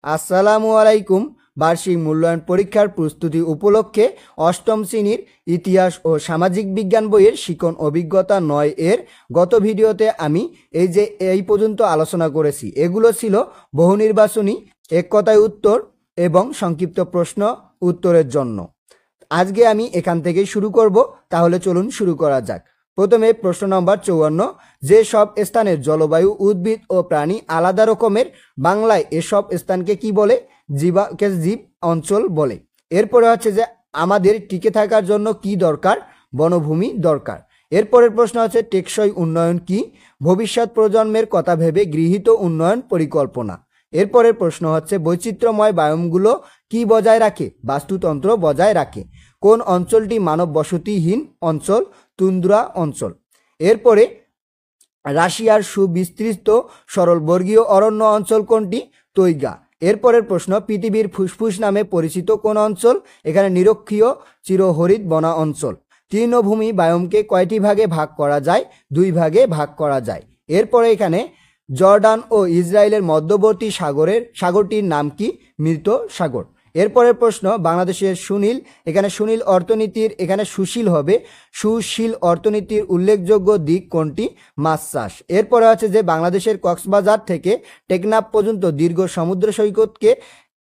আসসালামু আলাইকুম। বার্ষিক মূল্যায়ন পরীক্ষার প্রস্তুতি উপলক্ষে অষ্টম শ্রেণীর ইতিহাস ও সামাজিক বিজ্ঞান বইয়ের শিখন অভিজ্ঞতা 9 এর গত ভিডিওতে আমি এই পর্যন্ত আলোচনা করেছি। এগুলো ছিল বহু নির্বাচনী, এক কথায় উত্তর এবং সংক্ষিপ্ত প্রশ্ন উত্তরের জন্য। আজকে আমি এখান থেকেই শুরু করব, তাহলে চলুন শুরু করা যাক। প্রথমে প্রশ্ন নম্বর 54, যে সব স্থানের জলবায়ু, উদ্ভিদ ও প্রাণী আলাদা রকমের, বাংলায় এসব স্থানকে কি বলে? জীব অঞ্চল বলে। এরপরে হচ্ছে যে আমাদের টিকে থাকার জন্য কি দরকার? বনভূমি দরকার। এরপরের প্রশ্ন হচ্ছে টেকসই উন্নয়ন কি? ভবিষ্যৎ প্রজন্মের কথা ভেবে গৃহীত উন্নয়ন পরিকল্পনা। এরপরের প্রশ্ন হচ্ছে বৈচিত্র্যময় বায়োমগুলো কি বজায় রাখে? বাস্তুতন্ত্র বজায় রাখে। কোন অঞ্চলটি মানব বসতিহীন অঞ্চল? তুন্দ্রা অঞ্চল। এরপরে রাশিয়ার সুবিস্তৃত সরলবর্গীয় অরণ্য অঞ্চল কোনটি? তৈগা। এরপরের প্রশ্ন পৃথিবীর ফুসফুস নামে পরিচিত কোন অঞ্চল? এখানে নিরক্ষীয় চিরহরিৎ বনা অঞ্চল। তৃণভূমি বায়োমকে কয়টি ভাগে ভাগ করা যায়? 2 ভাগে ভাগ করা যায়। এরপরে এখানে জর্ডান ও ইসরায়েলের মধ্যবর্তী সাগরটির নাম কি? মৃত সাগর। এরপরের প্রশ্ন বাংলাদেশের সুনীল, এখানে সুনীল অর্থনীতির, এখানে সুশীল হবে। সুশীল অর্থনীতির উল্লেখযোগ্য দিক কোনটি? মাছ চাষ। এরপরে আছে যে বাংলাদেশের কক্সবাজার থেকে টেকনাফ পর্যন্ত দীর্ঘ সমুদ্র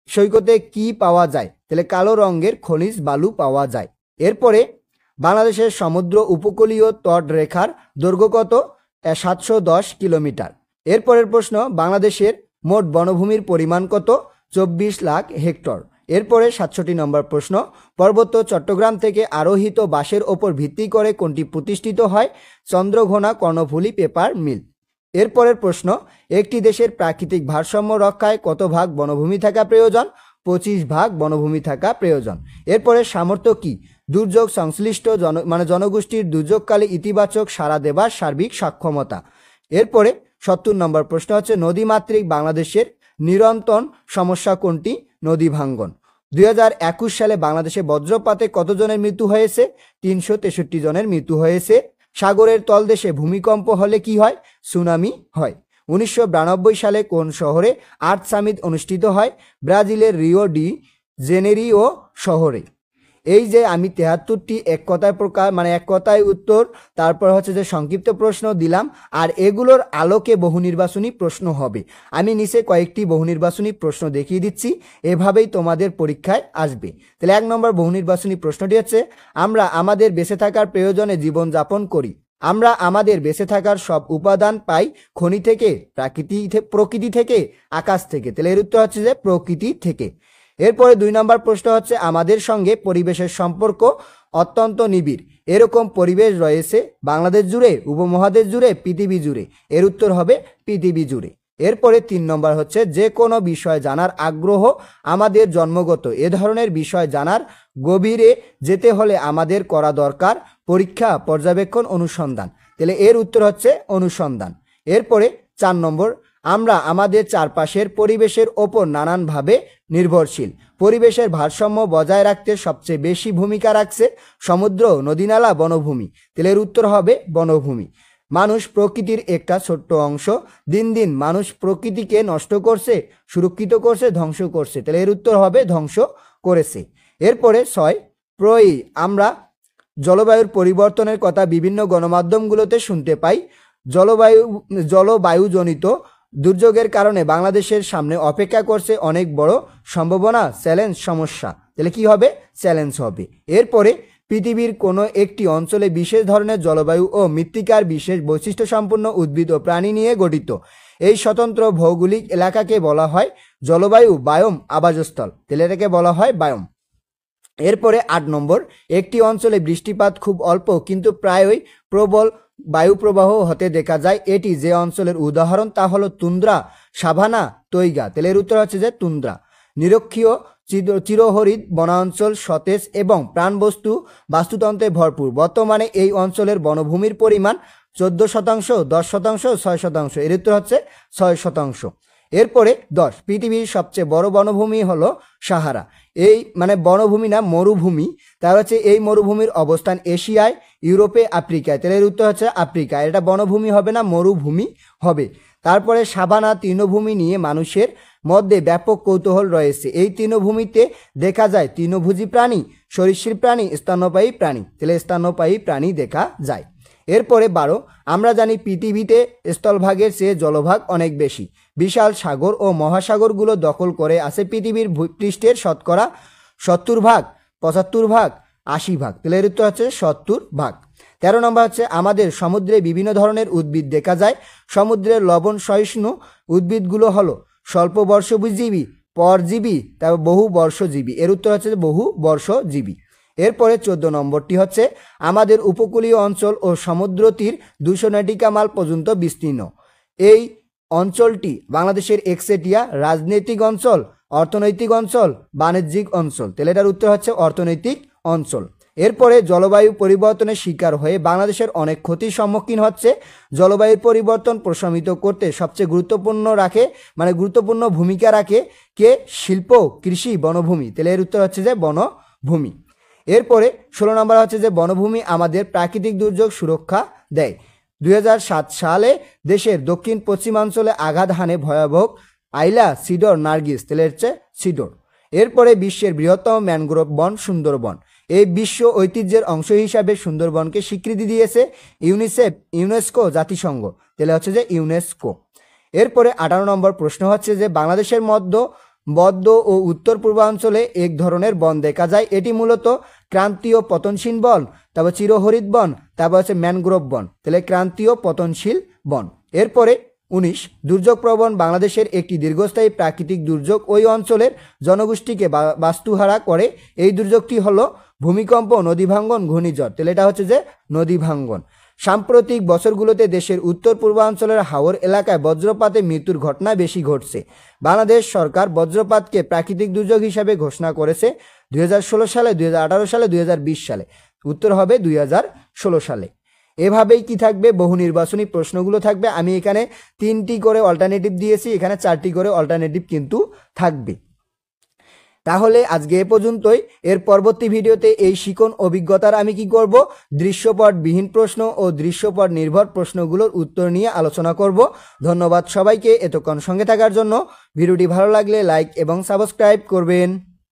সৈকতে কি পাওয়া যায়? তাহলে কালো রঙের খনিজ বালু পাওয়া যায়। এরপরে বাংলাদেশের সমুদ্র উপকূলীয় তটরেখার দৈর্ঘ্য কত? 710 কিলোমিটার। এরপরের প্রশ্ন বাংলাদেশের মোট বনভূমির পরিমাণ কত? 24 লাখ হেক্টর। এরপরে 67 নম্বর প্রশ্ন পার্বত্য চট্টগ্রাম থেকে আরোহিত বাঁশের ওপর ভিত্তি করে কোনটি প্রতিষ্ঠিত হয়? Chandraghona Karnaphuli paper mill. এরপরের প্রশ্ন একটি দেশের প্রাকৃতিক ভারসাম্য রক্ষায় কত ভাগ বনভূমি থাকা প্রয়োজন? 25 ভাগ বনভূমি থাকা প্রয়োজন। এরপরে সামর্থ্য কি? দুর্যোগ সংশ্লিষ্ট জনগোষ্ঠীর দুর্যোগকালে ইতিবাচক সাড়া দেবার সার্বিক সক্ষমতা। এরপরে 70 নম্বর প্রশ্ন হচ্ছে নদীমাতৃক বাংলাদেশের নিরন্তর সমস্যা কোনটি? নদী ভাঙ্গন। 2021 সালে বাংলাদেশে বজ্রপাতে কতজনের মৃত্যু হয়েছে? 363 জনের মৃত্যু হয়েছে। সাগরের তলদেশে ভূমিকম্প হলে কি হয়? সুনামি হয়। 1992 সালে কোন শহরে আর্থ সামিট অনুষ্ঠিত হয়? ব্রাজিলের রিও ডি জেনেরিও শহরে। এই যে আমি 73টি এক কথায় উত্তর, তারপর হচ্ছে যে সংক্ষিপ্ত প্রশ্ন দিলাম, আর এগুলোর আলোকে বহু নির্বাচনী প্রশ্ন হবে। আমি নিচে কয়েকটি বহু নির্বাচনী প্রশ্ন দেখিয়ে দিচ্ছি, এভাবেই তোমাদের পরীক্ষায় আসবে। তাহলে 1 নম্বর বহু নির্বাচনী প্রশ্নটি হচ্ছে আমরা আমাদের বেঁচে থাকার প্রয়োজনে জীবনযাপন করি। আমরা আমাদের বেঁচে থাকার সব উপাদান পাই খনি থেকে, প্রকৃতি থেকে, আকাশ থেকে। তাহলে এর উত্তর হচ্ছে যে প্রকৃতি থেকে। এরপরে 2 নম্বর প্রশ্ন হচ্ছে আমাদের সঙ্গে পরিবেশের সম্পর্ক অত্যন্ত নিবিড়। এরকম পরিবেশ রয়েছে বাংলাদেশ জুড়ে, উপমহাদেশ জুড়ে, পৃথিবী জুড়ে। এর উত্তর হবে পৃথিবী জুড়ে। এরপরে 3 নম্বর হচ্ছে যে কোনো বিষয় জানার আগ্রহ আমাদের জন্মগত। এ ধরনের বিষয় জানার গভীরে যেতে হলে আমাদের করা দরকার পরীক্ষা, পর্যবেক্ষণ, অনুসন্ধান। তাহলে এর উত্তর হচ্ছে অনুসন্ধান। এরপরে 4 নম্বর আমরা আমাদের চারপাশের পরিবেশের ওপর নানানভাবে নির্ভরশীল। পরিবেশের ভারসাম্য বজায় রাখতে সবচেয়ে বেশি ভূমিকা রাখছে সমুদ্র, নদীনালা, বনভূমি। তাহলে এর উত্তর হবে বনভূমি। মানুষ প্রকৃতির একটা ছোট্ট অংশ। দিন দিন মানুষ প্রকৃতিকে নষ্ট করছে, সুরক্ষিত করছে, ধ্বংস করছে। তাহলে এর উত্তর হবে ধ্বংস করেছে। এরপরে 6 আমরা জলবায়ুর পরিবর্তনের কথা বিভিন্ন গণমাধ্যমগুলোতে শুনতে পাই। জলবায়ুজনিত দুর্যোগের কারণে বাংলাদেশের সামনে অপেক্ষা করছে অনেক বড় সম্ভাবনা, চ্যালেঞ্জ, সমস্যা। তাহলে কি হবে? চ্যালেঞ্জ হবে। এরপরে পৃথিবীর কোনো একটি অঞ্চলে বিশেষ ধরনের জলবায়ু ও মৃত্তিকার বিশেষ বৈশিষ্ট্য সম্পন্ন উদ্ভিদ ও প্রাণী নিয়ে গঠিত। এই স্বতন্ত্র ভৌগোলিক এলাকাকে বলা হয় জলবায়ু, বায়োম, আবাসস্থল। তাহলে এটাকে বলা হয় বায়োম। এরপরে 8 নম্বর একটি অঞ্চলে বৃষ্টিপাত খুব অল্প কিন্তু প্রায়ই প্রবল বায়ুপ্রবাহ হতে দেখা যায়। এটি যে অঞ্চলের উদাহরণ তা হলো তুন্দ্রা, সাভানা, তৈগা। তাহলে এর উত্তর হচ্ছে যে তুন্দ্রা। নিরক্ষীয় চিরহরিৎ বনাঞ্চল সতেজ এবং প্রাণবস্তু বাস্তুতন্ত্রে ভরপুর। বর্তমানে এই অঞ্চলের বনভূমির পরিমাণ 14%, 10%, 6%। এর উত্তর হচ্ছে 6%। এরপরে 10 পৃথিবীর সবচেয়ে বড় বনভূমি হলো সাহারা। এই বনভূমি না, মরুভূমি। তার হচ্ছে এই মরুভূমির অবস্থান এশিয়ায়, ইউরোপে, আফ্রিকায়। তাহলে এর উত্তর হচ্ছে আফ্রিকা। এটা বনভূমি হবে না, মরুভূমি হবে। তারপরে সাভানা তৃণভূমি নিয়ে মানুষের মধ্যে ব্যাপক কৌতূহল রয়েছে। এই তৃণভূমিতে দেখা যায় তৃণভোজী প্রাণী, সরীসৃপ প্রাণী, স্তন্যপায়ী প্রাণী। তাহলে স্তন্যপায়ী প্রাণী দেখা যায়। এরপরে 12, আমরা জানি পৃথিবীতে স্থলভাগের চেয়ে জলভাগ অনেক বেশি। বিশাল সাগর ও মহাসাগরগুলো দখল করে আছে পৃথিবীর ভূপৃষ্ঠের শতকরা 70 ভাগ, 75 ভাগ, 80 ভাগ। তাহলে এর উত্তর হচ্ছে 70 ভাগ। 13 নম্বর হচ্ছে আমাদের সমুদ্রে বিভিন্ন ধরনের উদ্ভিদ দেখা যায়। সমুদ্রের লবণ সহিষ্ণু উদ্ভিদগুলো হলো স্বল্প বর্ষজীবী, পরজীবী, তারপর বহু বর্ষজীবী। এর উত্তর হচ্ছে বহু বর্ষজীবী। এরপরে 14 নম্বরটি হচ্ছে আমাদের উপকূলীয় অঞ্চল ও সমুদ্র তীর 200 নটিক্যাল মাইল পর্যন্ত বিস্তীর্ণ। এই অঞ্চলটি বাংলাদেশের একচেটিয়া রাজনৈতিক অঞ্চল, অর্থনৈতিক অঞ্চল, বাণিজ্যিক অঞ্চল। তাহলে এটার উত্তর হচ্ছে অর্থনৈতিক অঞ্চল। এরপরে জলবায়ু পরিবর্তনের শিকার হয়ে বাংলাদেশের অনেক ক্ষতির সম্মুখীন হচ্ছে। জলবায়ুর পরিবর্তন প্রশমিত করতে সবচেয়ে গুরুত্বপূর্ণ ভূমিকা রাখে কে? শিল্প, কৃষি, বনভূমি। তাহলে এর উত্তর হচ্ছে যে বনভূমি। এরপরে 16 নম্বর হচ্ছে যে বনভূমি আমাদের প্রাকৃতিক দুর্যোগ সুরক্ষা দেয়। 2007 সালে দেশের দক্ষিণ পশ্চিমাঞ্চলে আঘাত হানে ভয়াবহ আইলা, সিডর, নার্গিস। তাহলে হচ্ছে সিডর। এরপরে বিশ্বের বৃহত্তম ম্যানগ্রোভ বন সুন্দরবন। এই বিশ্ব ঐতিহ্যের অংশ হিসাবে সুন্দরবনকে স্বীকৃতি দিয়েছে ইউনেস্কো জাতিসংঘ। তাহলে হচ্ছে যে ইউনেস্কো। এরপরে 18 নম্বর প্রশ্ন হচ্ছে যে বাংলাদেশের মধ্য ও উত্তর পূর্বাঞ্চলে এক ধরনের বন দেখা যায়। এটি মূলত ক্রান্তীয় পতনশীল বন, তারপর চিরহরিৎ বন, তারপর হচ্ছে ম্যানগ্রোভ বন। তাহলে ক্রান্তীয় পতনশীল বন। এরপরে 19, দুর্যোগ প্রবণ বাংলাদেশের একটি দীর্ঘস্থায়ী প্রাকৃতিক দুর্যোগ ওই অঞ্চলের জনগোষ্ঠীকে বাস্তুহারা করে। এই দুর্যোগটি হলো ভূমিকম্প, নদী ভাঙ্গন, ঘূর্ণিঝড়। তাহলে এটা হচ্ছে যে নদী ভাঙ্গন। সাম্প্রতিক বছরগুলোতে দেশের উত্তর পূর্বাঞ্চলের হাওর এলাকায় বজ্রপাতে মৃত্যুর ঘটনা বেশি ঘটছে। বাংলাদেশ সরকার বজ্রপাতকে প্রাকৃতিক দুর্যোগ হিসাবে ঘোষণা করেছে 2016 সালে, 2018 সালে, 2020 সালে। উত্তর হবে 2016 সালে। এভাবেই কি থাকবে? বহু নির্বাচনী প্রশ্নগুলো থাকবে। আমি এখানে 3টি করে অল্টারনেটিভ দিয়েছি, এখানে 4টি করে অল্টারনেটিভ কিন্তু থাকবে। তাহলে আজকে এ পর্যন্তই। এর পরবর্তী ভিডিওতে এই শিখন অভিজ্ঞতার আমি কি করব? দৃশ্যপটবিহীন প্রশ্ন ও দৃশ্যপট নির্ভর প্রশ্নগুলোর উত্তর নিয়ে আলোচনা করব। ধন্যবাদ সবাইকে এতক্ষণ সঙ্গে থাকার জন্য। ভিডিওটি ভালো লাগলে লাইক এবং সাবস্ক্রাইব করবেন।